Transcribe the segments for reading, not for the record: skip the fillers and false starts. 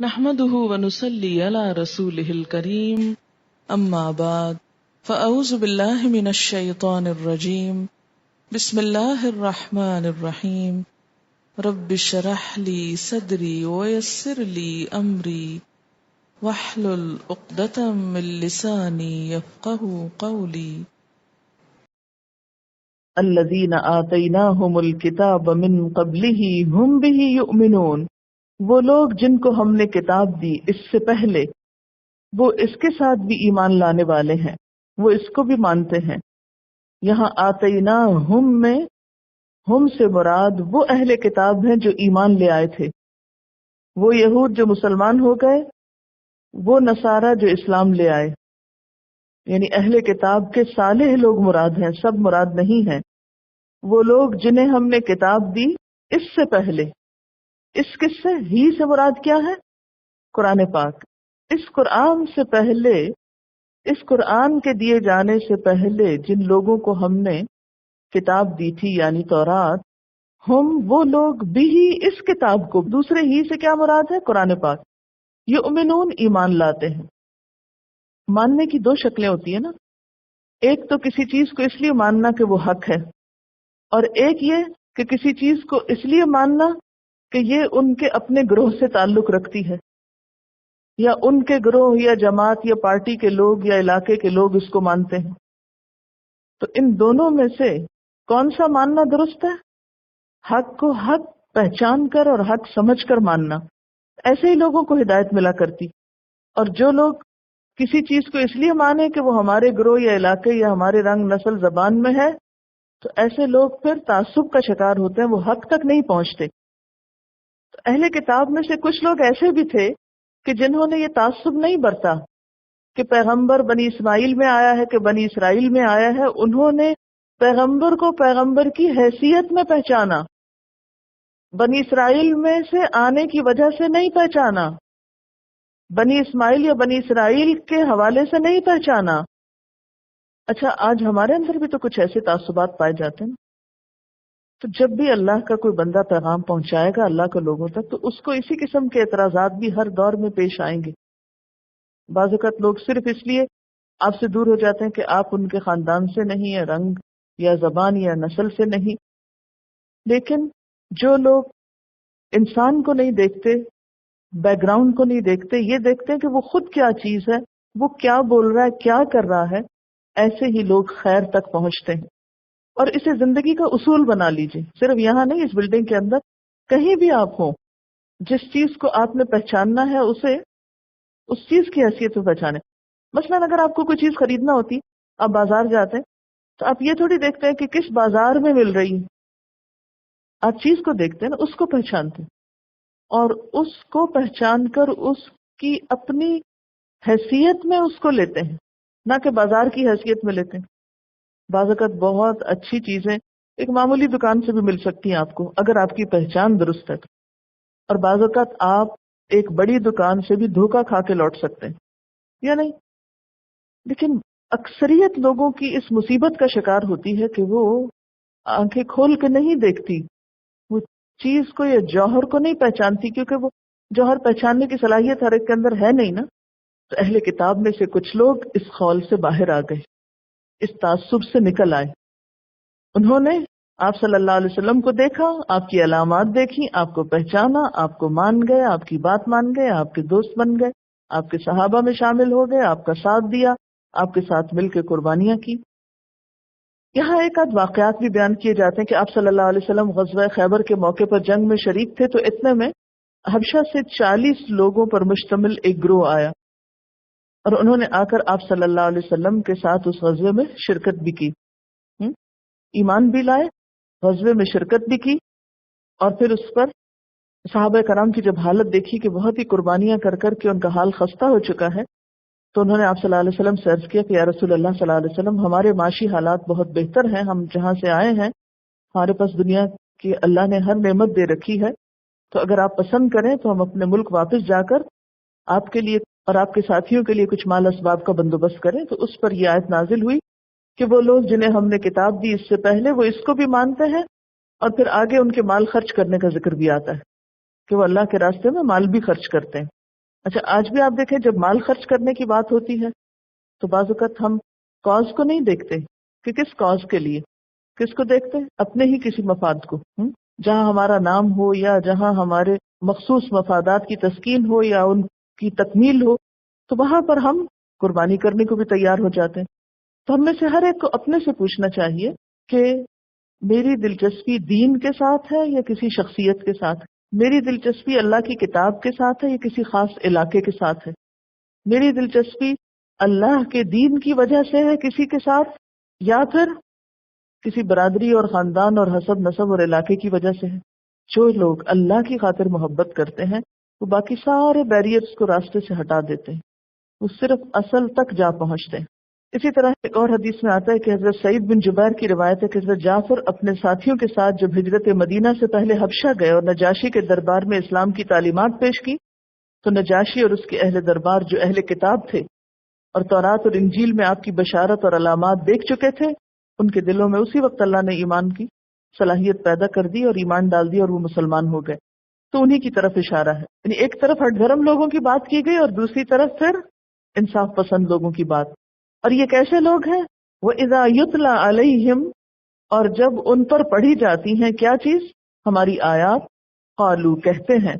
نحمده ونصلي على رسوله الكريم اما بعد فاعوذ بالله من الشيطان الرجيم بسم الله الرحمن الرحيم رب اشرح لي صدري ويسر لي امري واحلل عقدة من لساني يفقهوا قولي الذين آتيناهم الكتاب من قبله هم به يؤمنون، وہ لوگ جن کو ہم نے کتاب دی اس سے پہلے وہ اس کے ساتھ بھی ایمان لانے والے ہیں، وہ اس کو بھی مانتے ہیں۔ یہاں آتیناہم میں ہم سے مراد وہ اہل کتاب ہیں جو ایمان لے آئے تھے، وہ یہود جو مسلمان ہو گئے، وہ نصارہ جو اسلام لے آئے، یعنی اہل کتاب کے صالح لوگ مراد ہیں، سب مراد نہیں ہیں۔ وہ لوگ جنہیں ہم نے کتاب دی اس سے پہلے، اس قصے ہی سے مراد کیا ہے؟ قرآن پاک۔ اس قرآن سے پہلے، اس قرآن کے دیے جانے سے پہلے جن لوگوں کو ہم نے کتاب دی تھی یعنی تورات، ہم وہ لوگ بھی اس کتاب کو، دوسرے ہی سے کیا مراد ہے؟ قرآن پاک۔ یؤمنون ایمان لاتے ہیں۔ ماننے کی دو شکلیں ہوتی ہیں نا، ایک تو کسی چیز کو اس لیے ماننا کہ وہ حق ہے، اور ایک یہ کہ کسی چیز کو اس لیے ماننا کہ یہ ان کے اپنے گروہ سے تعلق رکھتی ہے، یا ان کے گروہ یا جماعت یا پارٹی کے لوگ یا علاقے کے لوگ اس کو مانتے ہیں۔ تو ان دونوں میں سے کون سا ماننا درست ہے؟ حق کو حق پہچان کر اور حق سمجھ کر ماننا، ایسے ہی لوگوں کو ہدایت ملا کرتی۔ اور جو لوگ کسی چیز کو اس لیے مانے کہ وہ ہمارے گروہ یا علاقے یا ہمارے رنگ نسل زبان میں ہے، تو ایسے لوگ پھر تعصب کا شکار ہوتے ہیں، وہ حق تک نہیں پہنچتے۔ تو اہل کتاب میں سے کچھ لوگ ایسے بھی تھے کہ جنہوں نے یہ تعصب نہیں برتا کہ پیغمبر بنی اسماعیل میں آیا ہے کہ بنی اسرائیل میں آیا ہے، انہوں نے پیغمبر کو پیغمبر کی حیثیت میں پہچانا، بنی اسرائیل میں سے آنے کی وجہ سے نہیں پہچانا، بنی اسماعیل یا بنی اسرائیل کے حوالے سے نہیں پہچانا۔ اچھا، آج ہمارے اندر بھی تو کچھ ایسے تعصبات پائے جاتے ہیں، تو جب بھی اللہ کا کوئی بندہ پیغام پہنچائے گا اللہ کے لوگوں تک، تو اس کو اسی قسم کے اعتراضات بھی ہر دور میں پیش آئیں گے۔ بعض اوقات لوگ صرف اس لیے آپ سے دور ہو جاتے ہیں کہ آپ ان کے خاندان سے نہیں، یا رنگ یا زبان یا نسل سے نہیں، لیکن جو لوگ انسان کو نہیں دیکھتے، بیک گراؤنڈ کو نہیں دیکھتے، یہ دیکھتے ہیں کہ وہ خود کیا چیز ہے، وہ کیا بول رہا ہے، کیا کر رہا ہے، ایسے ہی لوگ خیر تک پہنچتے ہیں۔ اور اسے زندگی کا اصول بنا لیجئے، صرف یہاں نہیں، اس بلڈنگ کے اندر کہیں بھی آپ ہوں، جس چیز کو آپ نے پہچاننا ہے اسے اس چیز کی حیثیت میں پہچانے۔ مثلا اگر آپ کو کوئی چیز خریدنا ہوتی، آپ بازار جاتے ہیں، تو آپ یہ تھوڑی دیکھتے ہیں کہ کس بازار میں مل رہی ہے، آپ چیز کو دیکھتے ہیں نا، اس کو پہچانتے ہیں، اور اس کو پہچان کر اس کی اپنی حیثیت میں اس کو لیتے ہیں، نہ کہ بازار کی حیثیت میں لیتے ہیں۔ بعض اوقات بہت اچھی چیزیں ایک معمولی دکان سے بھی مل سکتی ہیں آپ کو، اگر آپ کی پہچان درست ہے، اور بعض اوقات آپ ایک بڑی دکان سے بھی دھوکہ کھا کے لوٹ سکتے ہیں، یا نہیں؟ لیکن اکثریت لوگوں کی اس مصیبت کا شکار ہوتی ہے کہ وہ آنکھیں کھول کے نہیں دیکھتی، وہ چیز کو یا جوہر کو نہیں پہچانتی، کیونکہ وہ جوہر پہچاننے کی صلاحیت ہر ایک کے اندر ہے نہیں نا۔ تو اہل کتاب میں سے کچھ لوگ اس خول سے باہر آ گئے، اس تعصب سے نکل آئے۔ انہوں نے آپ صلی اللہ علیہ وسلم کو دیکھا، آپ کی علامات دیکھی، آپ کو پہچانا، آپ کو مان گئے، آپ کی بات مان گئے، آپ کے دوست بن گئے، آپ کے صحابہ میں شامل ہو گئے، آپ کا ساتھ دیا، آپ کے ساتھ مل کے قربانیاں کی۔ یہاں ایک آدھ واقعات بھی بیان کیے جاتے ہیں کہ آپ صلی اللہ علیہ وسلم غزوہ خیبر کے موقع پر جنگ میں شریک تھے، تو اتنے میں حبشہ سے 40 لوگوں پر مشتمل ایک گروہ آیا، اور انہوں نے آ کر آپ صلی اللہ علیہ وسلم کے ساتھ اس غزوے میں شرکت بھی کی، ایمان بھی لائے، غزوے میں شرکت بھی کی، اور پھر اس پر صحابہ کرام کی جب حالت دیکھی کہ بہت ہی قربانیاں کر کر کے ان کا حال خستہ ہو چکا ہے، تو انہوں نے آپ صلی اللہ علیہ وسلم سے عرض کیا کہ یا رسول اللہ صلی اللہ علیہ وسلم، ہمارے معاشی حالات بہت بہتر ہیں، ہم جہاں سے آئے ہیں ہمارے پاس دنیا کی اللہ نے ہر نعمت دے رکھی ہے، تو اگر آپ پسند کریں تو ہم اپنے ملک واپس جا کر آپ کے لیے اور آپ کے ساتھیوں کے لیے کچھ مال اسباب کا بندوبست کریں۔ تو اس پر یہ آیت نازل ہوئی کہ وہ لوگ جنہیں ہم نے کتاب دی اس سے پہلے، وہ اس کو بھی مانتے ہیں، اور پھر آگے ان کے مال خرچ کرنے کا ذکر بھی آتا ہے کہ وہ اللہ کے راستے میں مال بھی خرچ کرتے ہیں۔ اچھا آج بھی آپ دیکھیں جب مال خرچ کرنے کی بات ہوتی ہے تو بعض اوقات ہم کاز کو نہیں دیکھتے کہ کس کاز کے لیے، کس کو دیکھتے ہیں؟ اپنے ہی کسی مفاد کو، جہاں ہمارا نام ہو یا جہاں ہمارے مخصوص مفادات کی تسکین ہو یا ان کی تکمیل ہو، تو وہاں پر ہم قربانی کرنے کو بھی تیار ہو جاتے ہیں۔ تو ہم میں سے ہر ایک کو اپنے سے پوچھنا چاہیے کہ میری دلچسپی دین کے ساتھ ہے یا کسی شخصیت کے ساتھ ہے؟ میری دلچسپی اللہ کی کتاب کے ساتھ ہے یا کسی خاص علاقے کے ساتھ ہے؟ میری دلچسپی اللہ کے دین کی وجہ سے ہے کسی کے ساتھ، یا پھر کسی برادری اور خاندان اور حسب نسب اور علاقے کی وجہ سے ہے؟ جو لوگ اللہ کی خاطر محبت کرتے ہیں وہ باقی سارے بیریئرز کو راستے سے ہٹا دیتے ہیں، وہ صرف اصل تک جا پہنچتے ہیں۔ اسی طرح ایک اور حدیث میں آتا ہے کہ حضرت سعید بن جبیر کی روایت ہے کہ حضرت جعفر اپنے ساتھیوں کے ساتھ جب ہجرت مدینہ سے پہلے حبشہ گئے اور نجاشی کے دربار میں اسلام کی تعلیمات پیش کی، تو نجاشی اور اس کے اہل دربار جو اہل کتاب تھے اور تورات اور انجیل میں آپ کی بشارت اور علامات دیکھ چکے تھے، ان کے دلوں میں اسی وقت اللہ نے ایمان کی صلاحیت پیدا کر دی اور ایمان ڈال دی اور وہ مسلمان ہو گئے۔ تو انہی کی طرف اشارہ ہے، یعنی ایک طرف ہٹ دھرم لوگوں کی بات کی گئی اور دوسری طرف پھر انصاف پسند لوگوں کی بات۔ اور یہ کیسے لوگ ہیں؟ وَإِذَا يُتْلَى عَلَيْهِمْ، اور جب ان پر پڑھی جاتی ہیں کیا چیز؟ ہماری آیات، قالوا کہتے ہیں،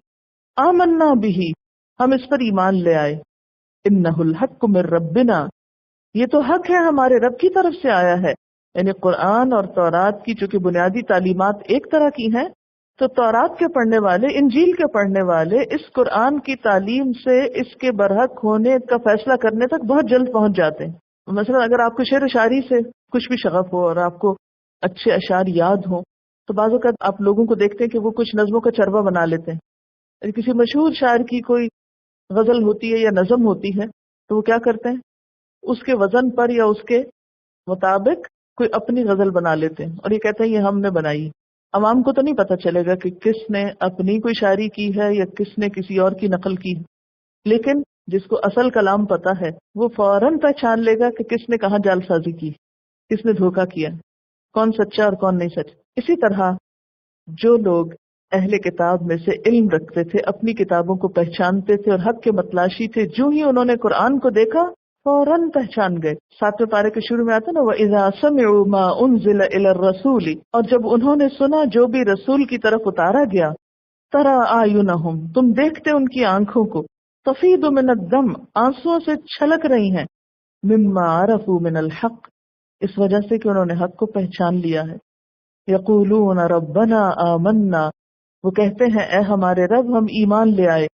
آمنا بِهِ، ہم اس پر ایمان لے آئے، انہ الحق من ربنا، یہ تو حق ہے ہمارے رب کی طرف سے آیا ہے۔ یعنی قرآن اور تورات کی چونکہ بنیادی تعلیمات ایک طرح کی ہیں، تو تورات کے پڑھنے والے، انجیل کے پڑھنے والے اس قرآن کی تعلیم سے اس کے برحق ہونے کا فیصلہ کرنے تک بہت جلد پہنچ جاتے ہیں۔ مثلا اگر آپ کو شعر و شاعری سے کچھ بھی شغف ہو اور آپ کو اچھے اشعار یاد ہوں، تو بعض اوقات آپ لوگوں کو دیکھتے ہیں کہ وہ کچھ نظموں کا چربا بنا لیتے ہیں۔ کسی مشہور شاعر کی کوئی غزل ہوتی ہے یا نظم ہوتی ہے تو وہ کیا کرتے ہیں، اس کے وزن پر یا اس کے مطابق کوئی اپنی غزل بنا لیتے ہیں اور یہ کہتے ہیں یہ ہم نے بنائی۔ عوام کو تو نہیں پتا چلے گا کہ کس نے اپنی کوئی شاعری کی ہے یا کس نے کسی اور کی نقل کی ہے، لیکن جس کو اصل کلام پتا ہے وہ فوراً پہچان لے گا کہ کس نے کہاں جعل سازی کی، کس نے دھوکہ کیا، کون سچا اور کون نہیں سچ۔ اسی طرح جو لوگ اہل کتاب میں سے علم رکھتے تھے، اپنی کتابوں کو پہچانتے تھے اور حق کے متلاشی تھے، جو ہی انہوں نے قرآن کو دیکھا فوراً پہچان گئے۔ 7ویں پارے کے شروع میں آتا نا وَإِذَا سَمِعُوا مَا أُنزِلَ إِلَى الرَّسُولِ، اور جب انہوں نے سنا جو بھی رسول کی طرف اتارا گیا، تَرَىٰ أَعْيُنَهُمْ، تم دیکھتے ان کی آنکھوں کو، تَفِيضُ مِنَ الدَّمْعِ، آنسوؤں سے چھلک رہی ہیں، مِمَّا عَرَفُوا مِنَ الْحَقِّ، اس وجہ سے کہ انہوں نے حق کو پہچان لیا ہے۔ یقولون ربنا آمنا، وہ کہتے ہیں اے ہمارے رب ہم ایمان لے آئے،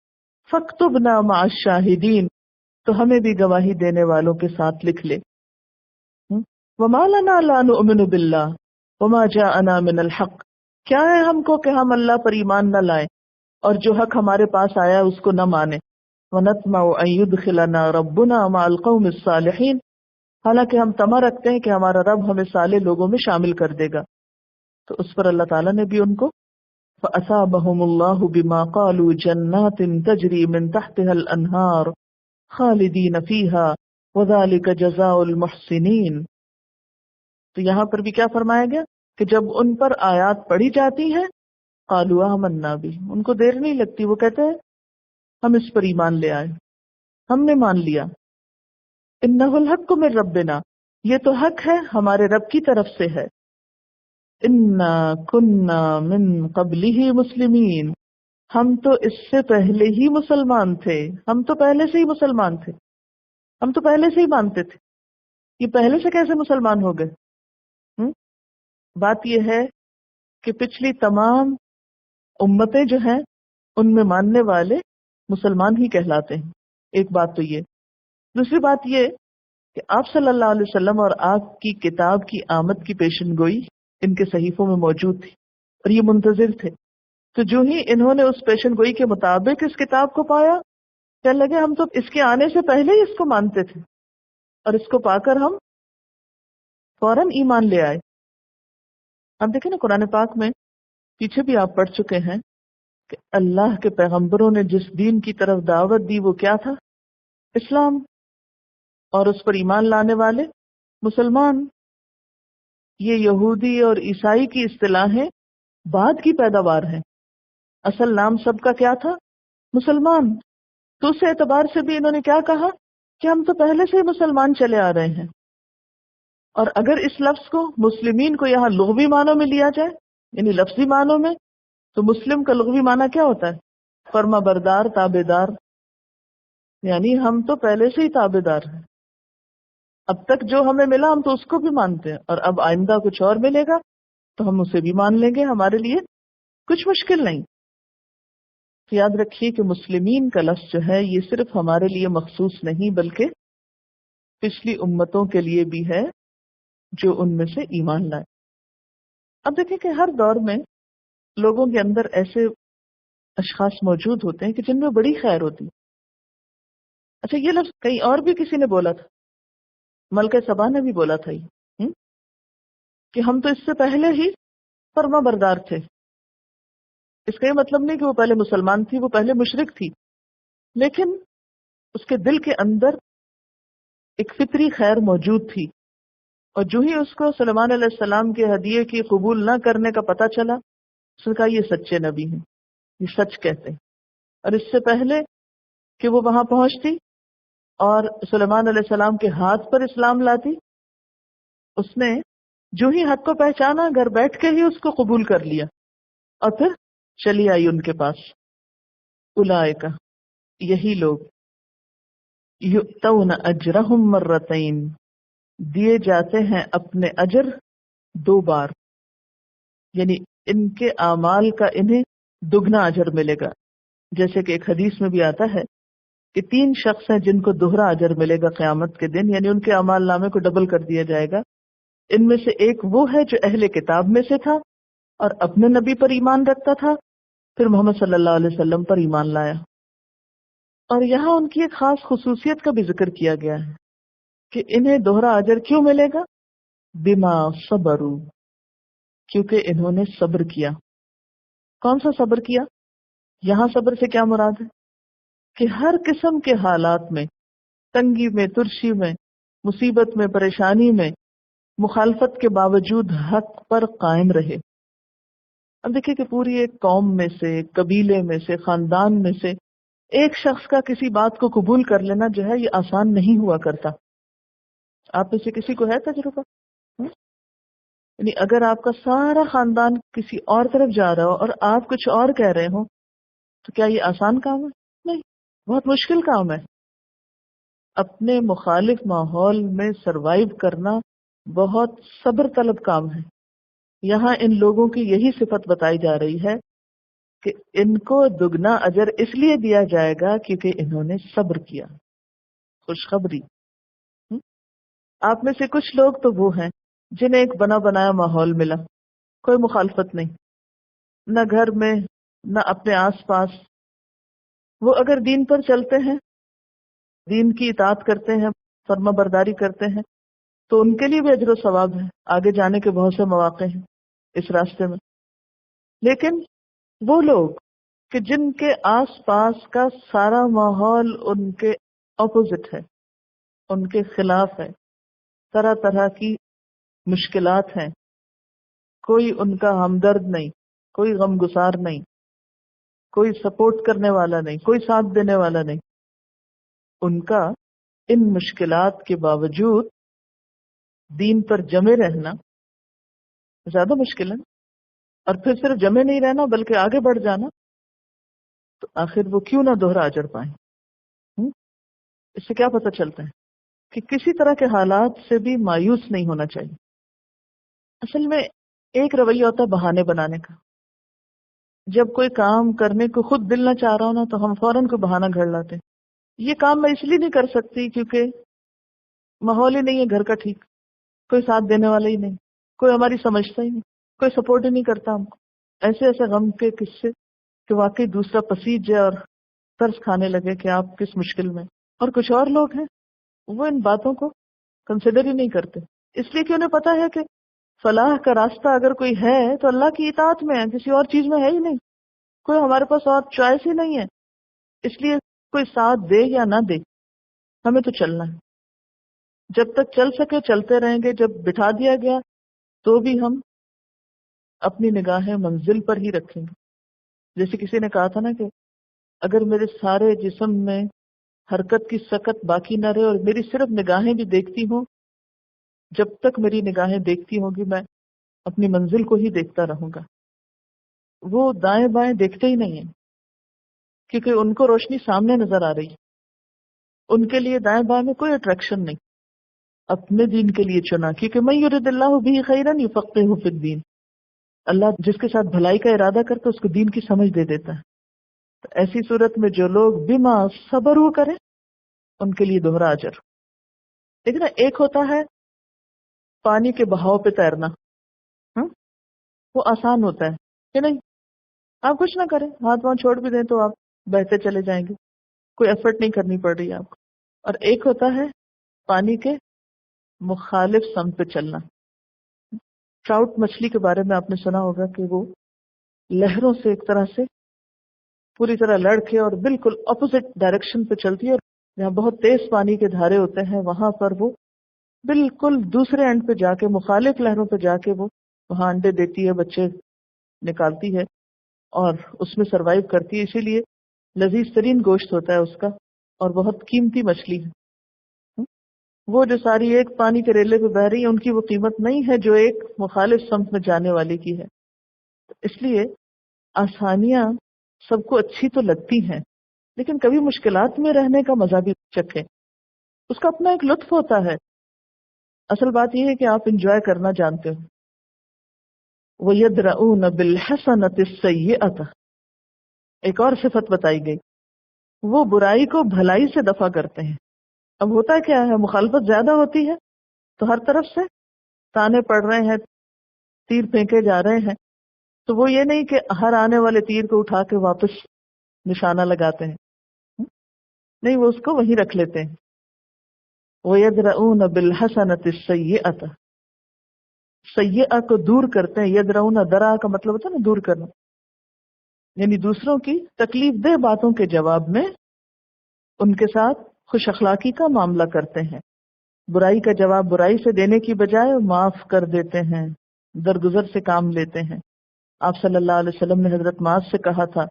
فاکتبنا مع الشاہدین، تو ہمیں بھی گواہی دینے والوں کے ساتھ لکھ لے۔ وما لنا لا نؤمن باللہ وما جاءنا من الحق، کیا ہے ہم کو کہ ہم اللہ پر ایمان نہ لائیں اور جو حق ہمارے پاس آیا اس کو نہ مانیں۔ ونطمع ان يدخلنا ربنا مع القوم الصالحین، حالانکہ ہم طمع رکھتے ہیں کہ ہمارا رب ہمیں صالح لوگوں میں شامل کر دے گا۔ تو اس پر اللہ تعالیٰ نے بھی ان کو فَأَثَابَهُمُ اللَّهُ بِمَا قَالُوا جَنَّاتٍ تَجْرِي مِن تَحْتِهَا الْأَنْهَارُ خَالِدِينَ فِيهَا وَذَلِكَ جَزَاءُ الْمُحْسِنِينَ۔ تو یہاں پر بھی کیا فرمایا گیا کہ جب ان پر آیات پڑھی جاتی ہیں قَالُوا آمَنَّا بِهِ، ان کو دیر نہیں لگتی، وہ کہتے ہیں ہم اس پر ایمان لے آئے، ہم نے مان لیا۔ إِنَّهُ الْحَقُّ مِن رَبِّنَا، یہ تو حق ہے ہمارے رب کی طرف سے ہے۔ انا کننا من قبلہ مسلمین، ہم تو اس سے پہلے ہی مسلمان تھے، ہم تو پہلے سے ہی مسلمان تھے، ہم تو پہلے سے ہی مانتے تھے۔ یہ پہلے سے کیسے مسلمان ہو گئے؟ بات یہ ہے کہ پچھلی تمام امتیں جو ہیں ان میں ماننے والے مسلمان ہی کہلاتے ہیں، ایک بات تو یہ۔ دوسری بات یہ کہ آپ صلی اللہ علیہ وسلم اور آپ کی کتاب کی آمد کی پیشن گوئی ان کے صحیفوں میں موجود تھی اور یہ منتظر تھے، تو جو ہی انہوں نے اس پیشن گوئی کے مطابق اس کتاب کو پایا، کہنے لگے ہم تو اس کے آنے سے پہلے ہی اس کو مانتے تھے اور اس کو پا کر ہم فوراً ایمان لے آئے۔ اب دیکھیں نا قرآن پاک میں پیچھے بھی آپ پڑھ چکے ہیں کہ اللہ کے پیغمبروں نے جس دین کی طرف دعوت دی وہ کیا تھا؟ اسلام، اور اس پر ایمان لانے والے مسلمان۔ یہ یہودی اور عیسائی کی اصطلاحیں بعد کی پیداوار ہیں، اصل نام سب کا کیا تھا؟ مسلمان۔ تو اس اعتبار سے بھی انہوں نے کیا کہا کہ ہم تو پہلے سے ہی مسلمان چلے آ رہے ہیں. اور اگر اس لفظ کو مسلمین کو یہاں لغوی معنوں میں لیا جائے یعنی لفظی معنوں میں تو مسلم کا لغوی معنی کیا ہوتا ہے؟ فرما بردار، تابع دار. یعنی ہم تو پہلے سے ہی تابع دار ہیں. اب تک جو ہمیں ملا ہم تو اس کو بھی مانتے ہیں، اور اب آئندہ کچھ اور ملے گا تو ہم اسے بھی مان لیں گے. ہمارے لیے کچھ مشکل نہیں. یاد رکھیے کہ مسلمین کا لفظ جو ہے یہ صرف ہمارے لیے مخصوص نہیں بلکہ پچھلی امتوں کے لیے بھی ہے جو ان میں سے ایمان لائے. اب دیکھیں کہ ہر دور میں لوگوں کے اندر ایسے اشخاص موجود ہوتے ہیں کہ جن میں بڑی خیر ہوتی. اچھا، یہ لفظ کہیں اور بھی کسی نے بولا تھا، ملکہ سبا نے بھی بولا تھا یہ کہ ہم تو اس سے پہلے ہی فرما بردار تھے. اس کا یہ مطلب نہیں کہ وہ پہلے مسلمان تھی، وہ پہلے مشرک تھی، لیکن اس کے دل کے اندر ایک فطری خیر موجود تھی. اور جو ہی اس کو سلیمان علیہ السلام کے ہدیے کی قبول نہ کرنے کا پتہ چلا، اس نے کہا یہ سچے نبی ہیں، یہ سچ کہتے ہیں. اور اس سے پہلے کہ وہ وہاں پہنچتی اور سلیمان علیہ السلام کے ہاتھ پر اسلام لاتی، اس نے جو ہی حق کو پہچانا گھر بیٹھ کے ہی اس کو قبول کر لیا اور پھر چلی آئی ان کے پاس. اولئک، یہی لوگ، یؤتون اجرہم مرتین، دیے جاتے ہیں اپنے اجر 2 بار. یعنی ان کے اعمال کا انہیں دگنا اجر ملے گا. جیسے کہ ایک حدیث میں بھی آتا ہے کہ 3 شخص ہیں جن کو دوہرا اجر ملے گا قیامت کے دن، یعنی ان کے اعمال نامے کو ڈبل کر دیا جائے گا. ان میں سے ایک وہ ہے جو اہل کتاب میں سے تھا اور اپنے نبی پر ایمان رکھتا تھا، پھر محمد صلی اللہ علیہ وسلم پر ایمان لایا. اور یہاں ان کی ایک خاص خصوصیت کا بھی ذکر کیا گیا ہے کہ انہیں دوہرا اجر کیوں ملے گا؟ بما صبروا، کیونکہ انہوں نے صبر کیا. کون سا صبر کیا؟ یہاں صبر سے کیا مراد ہے؟ کہ ہر قسم کے حالات میں، تنگی میں، ترشی میں، مصیبت میں، پریشانی میں، مخالفت کے باوجود حق پر قائم رہے. اب دیکھیں کہ پوری ایک قوم میں سے، قبیلے میں سے، خاندان میں سے ایک شخص کا کسی بات کو قبول کر لینا جو ہے یہ آسان نہیں ہوا کرتا. آپ میں سے کسی کو ہے تجربہ؟ یعنی اگر آپ کا سارا خاندان کسی اور طرف جا رہا ہو اور آپ کچھ اور کہہ رہے ہو تو کیا یہ آسان کام ہے؟ نہیں، بہت مشکل کام ہے. اپنے مخالف ماحول میں سروائیو کرنا بہت صبر طلب کام ہے. یہاں ان لوگوں کی یہی صفت بتائی جا رہی ہے کہ ان کو دگنا اجر اس لیے دیا جائے گا کیونکہ انہوں نے صبر کیا. خوشخبری، آپ میں سے کچھ لوگ تو وہ ہیں جنہیں ایک بنا بنایا ماحول ملا، کوئی مخالفت نہیں، نہ گھر میں نہ اپنے آس پاس. وہ اگر دین پر چلتے ہیں، دین کی اطاعت کرتے ہیں، فرما برداری کرتے ہیں تو ان کے لیے بھی اجر و ثواب ہے، آگے جانے کے بہت سے مواقع ہیں اس راستے میں. لیکن وہ لوگ کہ جن کے آس پاس کا سارا ماحول ان کے اپوزٹ ہے، ان کے خلاف ہے، طرح طرح کی مشکلات ہیں، کوئی ان کا ہمدرد نہیں، کوئی غمگسار نہیں، کوئی سپورٹ کرنے والا نہیں، کوئی ساتھ دینے والا نہیں، ان کا ان مشکلات کے باوجود دین پر جمے رہنا زیادہ مشکل ہے. اور پھر صرف جمے نہیں رہنا بلکہ آگے بڑھ جانا، تو آخر وہ کیوں نہ دوہرا اجر پائیں. اس سے کیا پتہ چلتا ہے کہ کسی طرح کے حالات سے بھی مایوس نہیں ہونا چاہیے. اصل میں ایک رویہ ہوتا ہے بہانے بنانے کا. جب کوئی کام کرنے کو خود دل نہ چاہ رہا ہو نا تو ہم فوراً کوئی بہانہ گھڑ لاتے ہیں. یہ کام میں اس لیے نہیں کر سکتی کیونکہ ماحول ہی نہیں ہے گھر کا ٹھیک، کوئی ساتھ دینے والا ہی نہیں، کوئی ہماری سمجھتا ہی نہیں، کوئی سپورٹ ہی نہیں کرتا ہم کو. ایسے ایسے غم کے قصے کہ واقعی دوسرا پسیج جائے اور ترس کھانے لگے کہ آپ کس مشکل میں. اور کچھ اور لوگ ہیں وہ ان باتوں کو کنسیڈر ہی نہیں کرتے، اس لیے کہ انہیں پتا ہے کہ فلاح کا راستہ اگر کوئی ہے تو اللہ کی اطاعت میں ہے، کسی اور چیز میں ہے ہی نہیں، کوئی ہمارے پاس اور چوائس ہی نہیں ہے. اس لیے کوئی ساتھ دے یا نہ دے ہمیں تو چلنا ہے. جب تک چل سکے چلتے رہیں گے، جب بٹھا دیا گیا تو بھی ہم اپنی نگاہیں منزل پر ہی رکھیں گے. جیسے کسی نے کہا تھا نا کہ اگر میرے سارے جسم میں حرکت کی سکت باقی نہ رہے اور میری صرف نگاہیں بھی دیکھتی ہوں، جب تک میری نگاہیں دیکھتی ہوں گی میں اپنی منزل کو ہی دیکھتا رہوں گا. وہ دائیں بائیں دیکھتے ہی نہیں ہیں کیونکہ ان کو روشنی سامنے نظر آ رہی ہے. ان کے لیے دائیں بائیں میں کوئی اٹریکشن نہیں. اپنے دین کے لیے چنا، کیونکہ من یرد اللہ بہ خیرا یفقہہ فی الدین. اللہ جس کے ساتھ بھلائی کا ارادہ کرتا ہے اس کو دین کی سمجھ دے دیتا ہے. تو ایسی صورت میں جو لوگ بما صبر کریں ان کے لیے دوہرا اجر. لیکن ایک ہوتا ہے پانی کے بہاؤ پہ تیرنا، ہاں وہ آسان ہوتا ہے کہ نہیں، آپ کچھ نہ کریں، ہاتھ وہاں چھوڑ بھی دیں تو آپ بہتے چلے جائیں گے، کوئی ایفرٹ نہیں کرنی پڑ رہی ہے آپ کو. اور ایک ہوتا ہے پانی کے مخالف سمت پہ چلنا. ٹراؤٹ مچھلی کے بارے میں آپ نے سنا ہوگا کہ وہ لہروں سے ایک طرح سے پوری طرح لڑ کے اور بالکل اپوزٹ ڈائریکشن پہ چلتی ہے، اور جہاں بہت تیز پانی کے دھارے ہوتے ہیں وہاں پر وہ بالکل دوسرے اینڈ پہ جا کے مخالف لہروں پہ جا کے وہ وہاں انڈے دیتی ہے، بچے نکالتی ہے اور اس میں سروائیو کرتی ہے. اسی لیے لذیذ ترین گوشت ہوتا ہے اس کا اور بہت قیمتی مچھلی ہے. وہ جو ساری ایک پانی کے ریلے پہ بہ رہی ہیں ان کی وہ قیمت نہیں ہے جو ایک مخالف سمت میں جانے والی کی ہے. اس لیے آسانیاں سب کو اچھی تو لگتی ہیں لیکن کبھی مشکلات میں رہنے کا مزہ بھی چکھیں، اس کا اپنا ایک لطف ہوتا ہے. اصل بات یہ ہے کہ آپ انجوائے کرنا جانتے ہو. وَيَدْرَؤُونَ بِالْحَسَنَةِ السَّيِّئَةَ، ایک اور صفت بتائی گئی، وہ برائی کو بھلائی سے دفع کرتے ہیں. اب ہوتا کیا ہے، مخالفت زیادہ ہوتی ہے تو ہر طرف سے تانے پڑ رہے ہیں، تیر پھینکے جا رہے ہیں، تو وہ یہ نہیں کہ ہر آنے والے تیر کو اٹھا کے واپس نشانہ لگاتے ہیں، نہیں وہ اس کو وہیں رکھ لیتے ہیں. وَيَدْرَؤُونَ بِالْحَسَنَةِ السَّيِّئَةَ، سیئہ کو دور کرتے ہیں. یدرؤون درا کا مطلب ہوتا ہے نا دور کرنا، یعنی دوسروں کی تکلیف دہ باتوں کے جواب میں ان کے ساتھ خوش اخلاقی کا معاملہ کرتے ہیں. برائی کا جواب برائی سے دینے کی بجائے معاف کر دیتے ہیں، درگزر سے کام لیتے ہیں. آپ صلی اللہ علیہ وسلم نے حضرت معاذ سے کہا تھا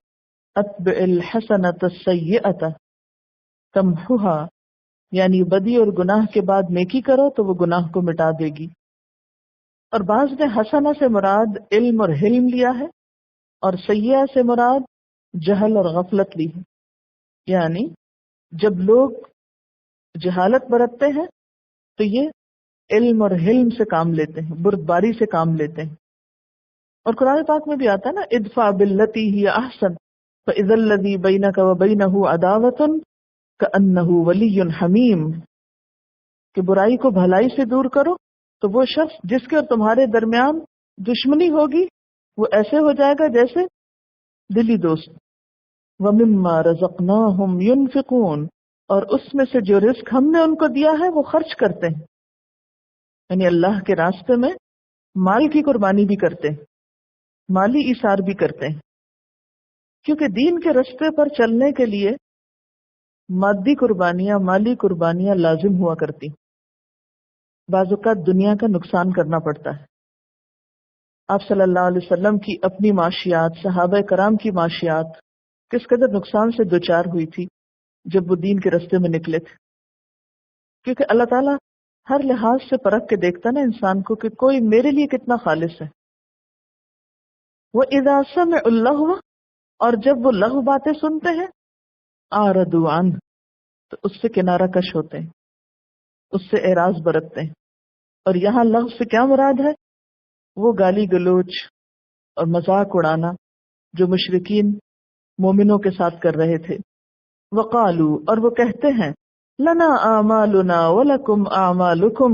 اتبع الحسنۃ السیئۃ تمحوها، یعنی بدی اور گناہ کے بعد نیکی کرو تو وہ گناہ کو مٹا دے گی. اور بعض نے حسنہ سے مراد علم اور حلم لیا ہے اور سیئہ سے مراد جہل اور غفلت لی ہے. یعنی جب لوگ جہالت برتتے ہیں تو یہ علم اور حلم سے کام لیتے ہیں، بردباری سے کام لیتے ہیں. اور قرآن پاک میں بھی آتا ہے نا ادفع باللتی ہی احسن فاذا الذی بینک وبینہ عداوۃ کأنہ ولی حمیم، کہ برائی کو بھلائی سے دور کرو تو وہ شخص جس کے اور تمہارے درمیان دشمنی ہوگی وہ ایسے ہو جائے گا جیسے دلی دوست. وَمِمَّا رَزَقْنَاهُمْ يُنْفِقُونَ، اور اس میں سے جو رزق ہم نے ان کو دیا ہے وہ خرچ کرتے ہیں، یعنی اللہ کے راستے میں مال کی قربانی بھی کرتے ہیں، مالی ایثار بھی کرتے ہیں. کیونکہ دین کے راستے پر چلنے کے لیے مادی قربانیاں، مالی قربانیاں لازم ہوا کرتی. بعض اوقات دنیا کا نقصان کرنا پڑتا ہے. آپ صلی اللہ علیہ وسلم کی اپنی معاشیات، صحابہ کرام کی معاشیات کس قدر نقصان سے دوچار ہوئی تھی جب وہ دین کے راستے میں نکلے تھے. کیونکہ اللہ تعالیٰ ہر لحاظ سے پرکھ کے دیکھتا نا انسان کو کہ کوئی میرے لیے کتنا خالص ہے. وہ اذا سمعوا اللغو، اور جب وہ لغو باتیں سنتے ہیں اعرضوا عنہ، تو اس سے کنارہ کش ہوتے ہیں، اس سے اعراض برتتے ہیں. اور یہاں لغو سے کیا مراد ہے؟ وہ گالی گلوچ اور مذاق اڑانا جو مشرکین مومنوں کے ساتھ کر رہے تھے. وقالوا، اور وہ کہتے ہیں لنا اعمالنا ولکم اعمالکم،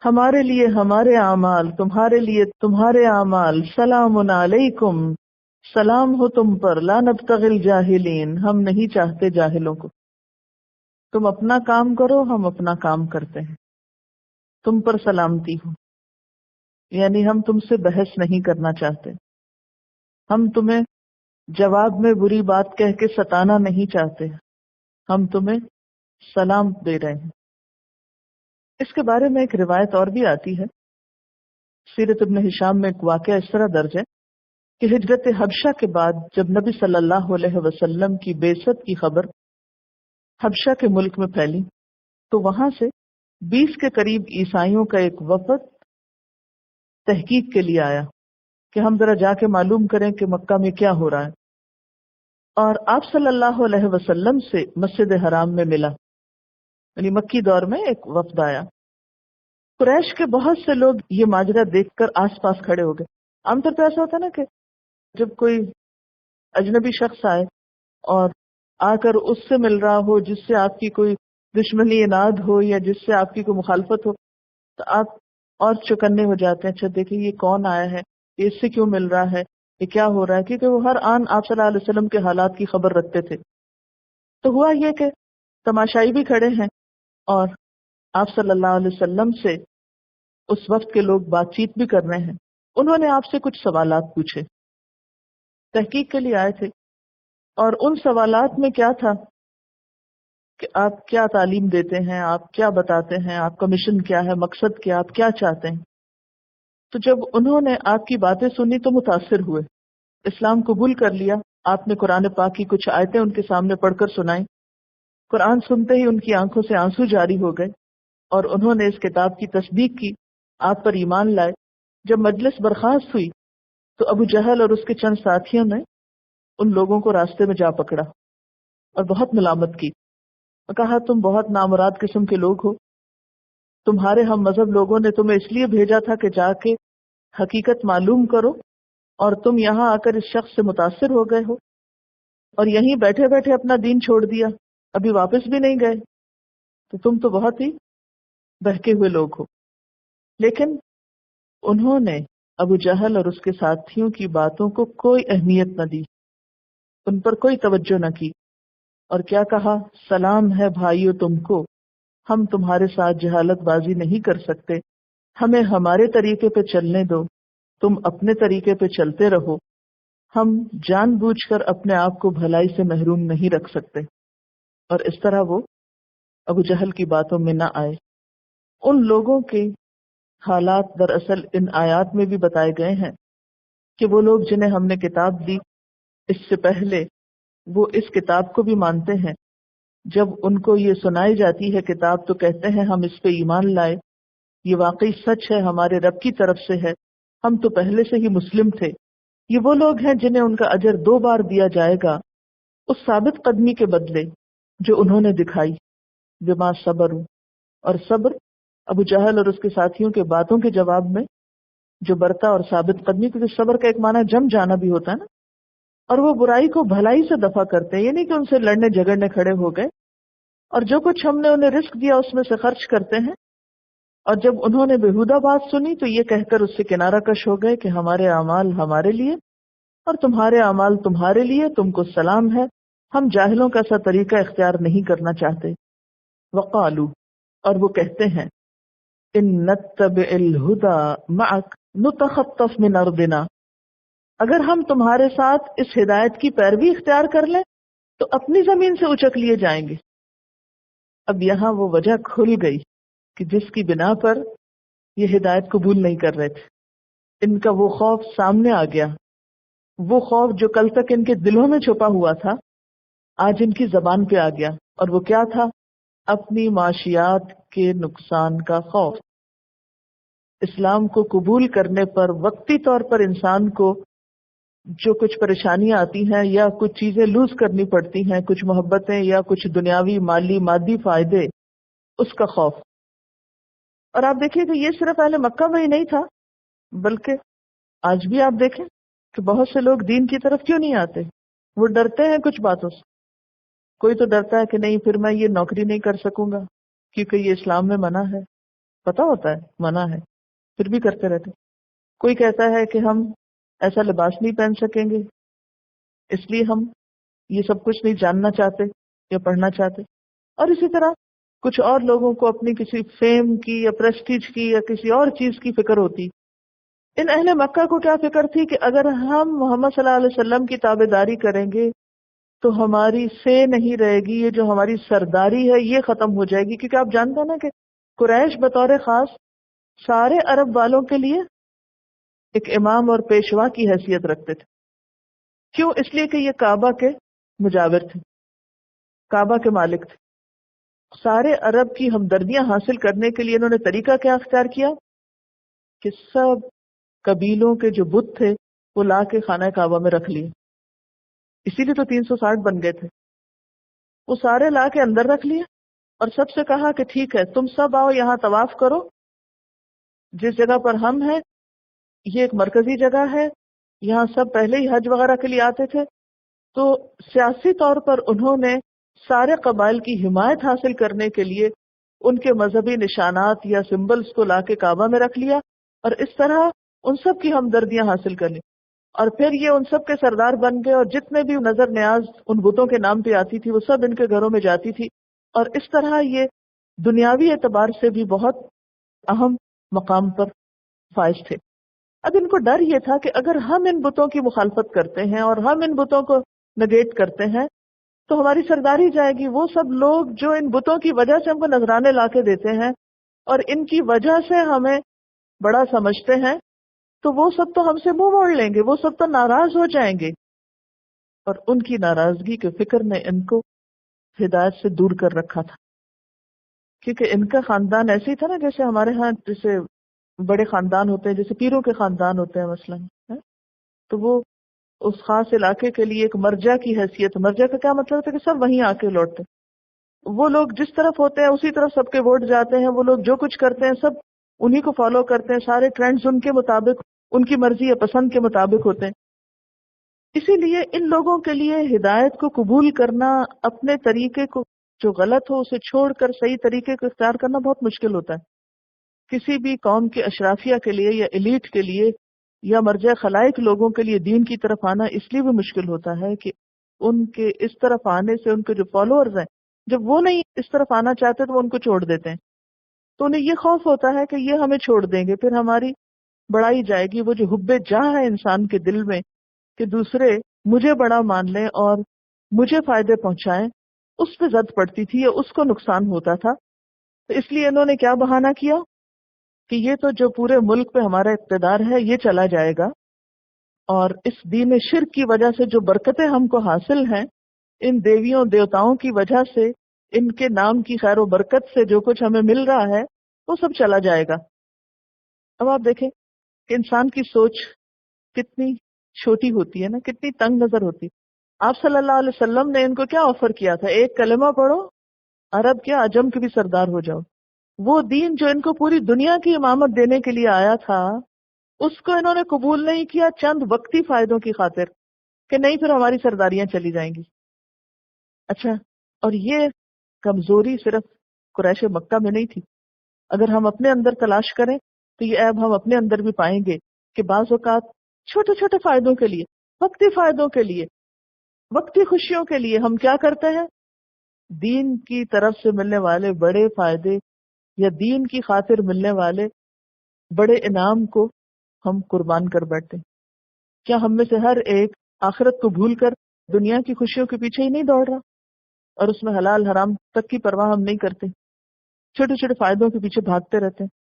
ہمارے لیے ہمارے اعمال، تمہارے لیے تمہارے اعمال. سلام علیکم، سلام ہو تم پر. لا نبتغی الجاہلین، ہم نہیں چاہتے جاہلوں کو. تم اپنا کام کرو، ہم اپنا کام کرتے ہیں، تم پر سلامتی ہو. یعنی ہم تم سے بحث نہیں کرنا چاہتے، ہم تمہیں جواب میں بری بات کہہ کے ستانا نہیں چاہتے، ہم تمہیں سلام دے رہے ہیں. اس کے بارے میں ایک روایت اور بھی آتی ہے. سیرت ابن ہشام میں ایک واقعہ اس طرح درج ہے کہ ہجرت حبشہ کے بعد جب نبی صلی اللہ علیہ وسلم کی بعثت کی خبر حبشہ کے ملک میں پھیلی تو وہاں سے 20 کے قریب عیسائیوں کا ایک وفد تحقیق کے لیے آیا کہ ہم ذرا جا کے معلوم کریں کہ مکہ میں کیا ہو رہا ہے، اور آپ صلی اللہ علیہ وسلم سے مسجد حرام میں ملا، یعنی مکی دور میں ایک وفد آیا۔ قریش کے بہت سے لوگ یہ ماجرا دیکھ کر آس پاس کھڑے ہو گئے۔ عام طور پہ ایسا ہوتا ہے نا کہ جب کوئی اجنبی شخص آئے اور آ کر اس سے مل رہا ہو جس سے آپ کی کوئی دشمنی اناد ہو یا جس سے آپ کی کوئی مخالفت ہو، تو آپ اور چوکنے ہو جاتے ہیں، اچھا دیکھیں یہ کون آیا ہے، یہ اس سے کیوں مل رہا ہے، یہ کیا ہو رہا ہے، کیونکہ وہ ہر آن آپ صلی اللہ علیہ وسلم کے حالات کی خبر رکھتے تھے۔ تو ہوا یہ کہ تماشائی بھی کھڑے ہیں اور آپ صلی اللہ علیہ وسلم سے اس وقت کے لوگ بات چیت بھی کر رہے ہیں۔ انہوں نے آپ سے کچھ سوالات پوچھے، تحقیق کے لیے آئے تھے، اور ان سوالات میں کیا تھا کہ آپ کیا تعلیم دیتے ہیں، آپ کیا بتاتے ہیں، آپ کا مشن کیا ہے، مقصد کیا، آپ کیا چاہتے ہیں۔ تو جب انہوں نے آپ کی باتیں سنی تو متاثر ہوئے، اسلام قبول کر لیا۔ آپ نے قرآن پاک کی کچھ آیتیں ان کے سامنے پڑھ کر سنائیں۔ قرآن سنتے ہی ان کی آنکھوں سے آنسو جاری ہو گئے اور انہوں نے اس کتاب کی تصدیق کی، آپ پر ایمان لائے۔ جب مجلس برخاست ہوئی تو ابو جہل اور اس کے چند ساتھیوں نے ان لوگوں کو راستے میں جا پکڑا اور بہت ملامت کی اور کہا تم بہت نامراد قسم کے لوگ ہو، تمہارے ہم مذہب لوگوں نے تمہیں اس لیے بھیجا تھا کہ جا کے حقیقت معلوم کرو، اور تم یہاں آ کر اس شخص سے متاثر ہو گئے ہو اور یہیں بیٹھے بیٹھے اپنا دین چھوڑ دیا، ابھی واپس بھی نہیں گئے، تو تم تو بہت ہی بہکے ہوئے لوگ ہو۔ لیکن انہوں نے ابو جہل اور اس کے ساتھیوں کی باتوں کو کوئی اہمیت نہ دی، ان پر کوئی توجہ نہ کی، اور کیا کہا، سلام ہے بھائیو تم کو، ہم تمہارے ساتھ جہالت بازی نہیں کر سکتے، ہمیں ہمارے طریقے پہ چلنے دو، تم اپنے طریقے پہ چلتے رہو، ہم جان بوجھ کر اپنے آپ کو بھلائی سے محروم نہیں رکھ سکتے۔ اور اس طرح وہ ابو جہل کی باتوں میں نہ آئے۔ ان لوگوں کے حالات دراصل ان آیات میں بھی بتائے گئے ہیں کہ وہ لوگ جنہیں ہم نے کتاب دی اس سے پہلے وہ اس کتاب کو بھی مانتے ہیں، جب ان کو یہ سنائی جاتی ہے کتاب تو کہتے ہیں ہم اس پہ ایمان لائے، یہ واقعی سچ ہے، ہمارے رب کی طرف سے ہے، ہم تو پہلے سے ہی مسلم تھے۔ یہ وہ لوگ ہیں جنہیں ان کا اجر 2 بار دیا جائے گا اس ثابت قدمی کے بدلے جو انہوں نے دکھائی، بما صبروا، اور صبر ابو جہل اور اس کے ساتھیوں کے باتوں کے جواب میں جو برتا اور ثابت قدمی، کیونکہ صبر کا ایک معنی جم جانا بھی ہوتا ہے نا، اور وہ برائی کو بھلائی سے دفع کرتے ہیں، یہ نہیں کہ ان سے لڑنے جھگڑنے کھڑے ہو گئے، اور جو کچھ ہم نے انہیں رزق دیا اس میں سے خرچ کرتے ہیں۔ اور جب انہوں نے بےہودہ بات سنی تو یہ کہہ کر اس سے کنارہ کش ہو گئے کہ ہمارے اعمال ہمارے لیے اور تمہارے اعمال تمہارے لیے، تم کو سلام ہے، ہم جاہلوں کا سا طریقہ اختیار نہیں کرنا چاہتے۔ وقالو، اور وہ کہتے ہیں، ان نتبع الہدی معک نتخطف من ارضنا، اگر ہم تمہارے ساتھ اس ہدایت کی پیروی اختیار کر لیں تو اپنی زمین سے اچک لیے جائیں گے۔ اب یہاں وہ وجہ کھل گئی کہ جس کی بنا پر یہ ہدایت قبول نہیں کر رہے تھے، ان کا وہ خوف سامنے آ گیا، وہ خوف جو کل تک ان کے دلوں میں چھپا ہوا تھا آج ان کی زبان پہ آ گیا، اور وہ کیا تھا؟ اپنی معاشیات کے نقصان کا خوف۔ اسلام کو قبول کرنے پر وقتی طور پر انسان کو جو کچھ پریشانیاں آتی ہیں یا کچھ چیزیں لوز کرنی پڑتی ہیں، کچھ محبتیں یا کچھ دنیاوی مادی فائدے، اس کا خوف۔ اور آپ دیکھیے کہ یہ صرف اہل مکہ میں ہی نہیں تھا، بلکہ آج بھی آپ دیکھیں کہ بہت سے لوگ دین کی طرف کیوں نہیں آتے؟ وہ ڈرتے ہیں کچھ باتوں سے۔ کوئی تو ڈرتا ہے کہ نہیں پھر میں یہ نوکری نہیں کر سکوں گا کیونکہ یہ اسلام میں منع ہے، پتہ ہوتا ہے منع ہے، پھر بھی کرتے رہتے۔ کوئی کہتا ہے کہ ہم ایسا لباس نہیں پہن سکیں گے، اس لیے ہم یہ سب کچھ نہیں جاننا چاہتے یا پڑھنا چاہتے۔ اور اسی طرح کچھ اور لوگوں کو اپنی کسی فیم کی یا پریسٹیج کی یا کسی اور چیز کی فکر ہوتی۔ ان اہل مکہ کو کیا فکر تھی کہ اگر ہم محمد صلی اللہ علیہ وسلم کی تابعداری کریں گے تو ہماری سے نہیں رہے گی، یہ جو ہماری سرداری ہے یہ ختم ہو جائے گی، کیونکہ آپ جانتے ہیں نا کہ قریش بطور خاص سارے عرب والوں کے لیے ایک امام اور پیشوا کی حیثیت رکھتے تھے. کیوں؟ اس لیے کہ یہ کعبہ کے مجاور تھے، کعبہ کے مالک تھے. سارے عرب کی ہمدردیاں حاصل کرنے کے لیے انہوں نے طریقہ کیا اختیار کیا کہ سب قبیلوں کے جو بت تھے وہ لا کے خانہ کعبہ میں رکھ لیے. اسی لیے تو 360 بن گئے تھے. وہ سارے لا کے اندر رکھ لیے اور سب سے کہا کہ ٹھیک ہے تم سب آؤ یہاں طواف کرو. جس جگہ پر ہم ہیں یہ ایک مرکزی جگہ ہے، یہاں سب پہلے ہی حج وغیرہ کے لیے آتے تھے. تو سیاسی طور پر انہوں نے سارے قبائل کی حمایت حاصل کرنے کے لیے ان کے مذہبی نشانات یا سمبلز کو لا کے کعبہ میں رکھ لیا اور اس طرح ان سب کی ہمدردیاں حاصل کر لی. اور پھر یہ ان سب کے سردار بن گئے اور جتنے بھی نظر نیاز ان بتوں کے نام پہ آتی تھی وہ سب ان کے گھروں میں جاتی تھی. اور اس طرح یہ دنیاوی اعتبار سے بھی بہت اہم مقام پر فائز تھے. اب ان کو ڈر یہ تھا کہ اگر ہم ان بتوں کی مخالفت کرتے ہیں اور ہم ان بتوں کو نگیٹ کرتے ہیں تو ہماری سرداری جائے گی. وہ سب لوگ جو ان بتوں کی وجہ سے ہم کو نذرانے لا کے دیتے ہیں اور ان کی وجہ سے ہمیں بڑا سمجھتے ہیں تو وہ سب تو ہم سے منہ موڑ لیں گے، وہ سب تو ناراض ہو جائیں گے. اور ان کی ناراضگی کے فکر نے ان کو ہدایت سے دور کر رکھا تھا، کیونکہ ان کا خاندان ایسے ہی تھا نا جیسے ہمارے ہاں جیسے بڑے خاندان ہوتے ہیں، جیسے پیروں کے خاندان ہوتے ہیں مثلاً. تو وہ اس خاص علاقے کے لیے ایک مرجع کی حیثیت. مرجع کا کیا مطلب ہوتا ہے کہ سب وہیں آ کے لوٹتے. وہ لوگ جس طرف ہوتے ہیں اسی طرف سب کے ووٹ جاتے ہیں. وہ لوگ جو کچھ کرتے ہیں سب انہی کو فالو کرتے ہیں. سارے ٹرینڈز ان کے مطابق، ان کی مرضی یا پسند کے مطابق ہوتے ہیں. اسی لیے ان لوگوں کے لیے ہدایت کو قبول کرنا، اپنے طریقے کو جو غلط ہو اسے چھوڑ کر صحیح طریقے کو اختیار کرنا بہت مشکل ہوتا ہے. کسی بھی قوم کے اشرافیہ کے لیے یا ایلیٹ کے لیے یا مرجع خلائق لوگوں کے لیے دین کی طرف آنا اس لیے بھی مشکل ہوتا ہے کہ ان کے اس طرف آنے سے ان کے جو فالوورز ہیں جب وہ نہیں اس طرف آنا چاہتے تو وہ ان کو چھوڑ دیتے ہیں. تو انہیں یہ خوف ہوتا ہے کہ یہ ہمیں چھوڑ دیں گے، پھر ہماری بڑائی جائے گی. وہ جو حب جاہ ہے انسان کے دل میں کہ دوسرے مجھے بڑا مان لیں اور مجھے فائدے پہنچائیں، اس پہ زد پڑتی تھی یا اس کو نقصان ہوتا تھا. تو اس لیے انہوں نے کیا بہانہ کیا کہ یہ تو جو پورے ملک پہ ہمارا اقتدار ہے یہ چلا جائے گا، اور اس دین شرک کی وجہ سے جو برکتیں ہم کو حاصل ہیں، ان دیویوں دیوتاؤں کی وجہ سے، ان کے نام کی خیر و برکت سے جو کچھ ہمیں مل رہا ہے وہ سب چلا جائے گا. اب آپ دیکھیں کہ انسان کی سوچ کتنی چھوٹی ہوتی ہے نا، کتنی تنگ نظر ہوتی ہے. آپ صلی اللہ علیہ وسلم نے ان کو کیا آفر کیا تھا؟ ایک کلمہ پڑھو، عرب کیا عجم کے بھی سردار ہو جاؤ. وہ دین جو ان کو پوری دنیا کی امامت دینے کے لیے آیا تھا اس کو انہوں نے قبول نہیں کیا چند وقتی فائدوں کی خاطر کہ نہیں پھر ہماری سرداریاں چلی جائیں گی. اچھا، اور یہ کمزوری صرف قریش مکہ میں نہیں تھی. اگر ہم اپنے اندر تلاش کریں تو یہ عیب ہم اپنے اندر بھی پائیں گے کہ بعض اوقات چھوٹے چھوٹے فائدوں کے لیے، وقتی فائدوں کے لیے، وقتی خوشیوں کے لیے ہم کیا کرتے ہیں؟ دین کی طرف سے ملنے والے بڑے فائدے یا دین کی خاطر ملنے والے بڑے انعام کو ہم قربان کر بیٹھتے ہیں. کیا ہم میں سے ہر ایک آخرت کو بھول کر دنیا کی خوشیوں کے پیچھے ہی نہیں دوڑ رہا اور اس میں حلال حرام تک کی پرواہ ہم نہیں کرتے، چھوٹے چھوٹے فائدوں کے پیچھے بھاگتے رہتے ہیں؟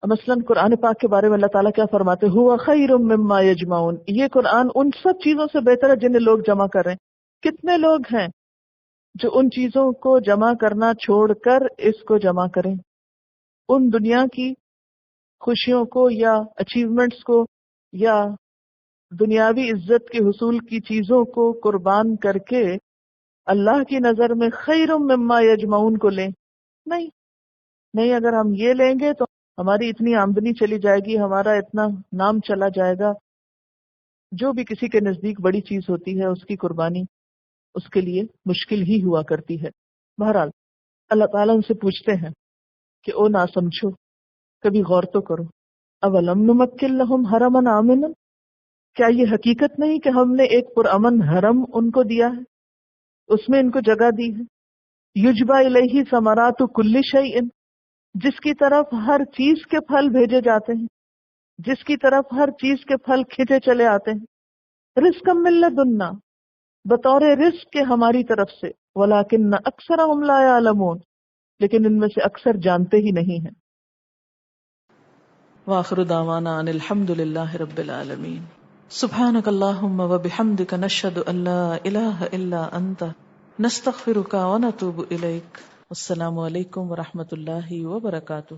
مثلاً قرآن پاک کے بارے میں اللہ تعالیٰ کیا فرماتے؟ ہوا خیر مما یجمعون. یہ قرآن ان سب چیزوں سے بہتر ہے جنہیں لوگ جمع کر رہے ہیں. کتنے لوگ ہیں جو ان چیزوں کو جمع کرنا چھوڑ کر اس کو جمع کریں؟ ان دنیا کی خوشیوں کو یا اچیومنٹس کو یا دنیاوی عزت کے حصول کی چیزوں کو قربان کر کے اللہ کی نظر میں خیر مما یجمعون کو لیں؟ نہیں. اگر ہم یہ لیں گے تو ہماری اتنی آمدنی چلی جائے گی، ہمارا اتنا نام چلا جائے گا. جو بھی کسی کے نزدیک بڑی چیز ہوتی ہے اس کی قربانی اس کے لیے مشکل ہی ہوا کرتی ہے. بہرحال اللہ تعالیٰ ان سے پوچھتے ہیں کہ او نہ سمجھو، کبھی غور تو کرو. اولم نمکن لہم حرما آمنا، کیا یہ حقیقت نہیں کہ ہم نے ایک پرامن حرم ان کو دیا ہے، اس میں ان کو جگہ دی ہے. یجبا الیہ ثمرات کل شیء، جس کی طرف ہر چیز کے پھل بھیجے جاتے ہیں، جس کی طرف ہر چیز کے پھل کھینچے چلے آتے ہیں. رزقا من لدنا، بطور رزق کے ہماری طرف سے. ولکن اکثرهم لا یعلمون، لیکن ان میں سے اکثر جانتے ہی نہیں ہیں. وآخر دعوانا ان الحمد للہ رب العالمین. سبحانک اللہم وبحمدک نشہد ان لا الہ الا انت نستغفرک ونتوب الیک. السلام علیکم ورحمۃ اللہ وبرکاتہ.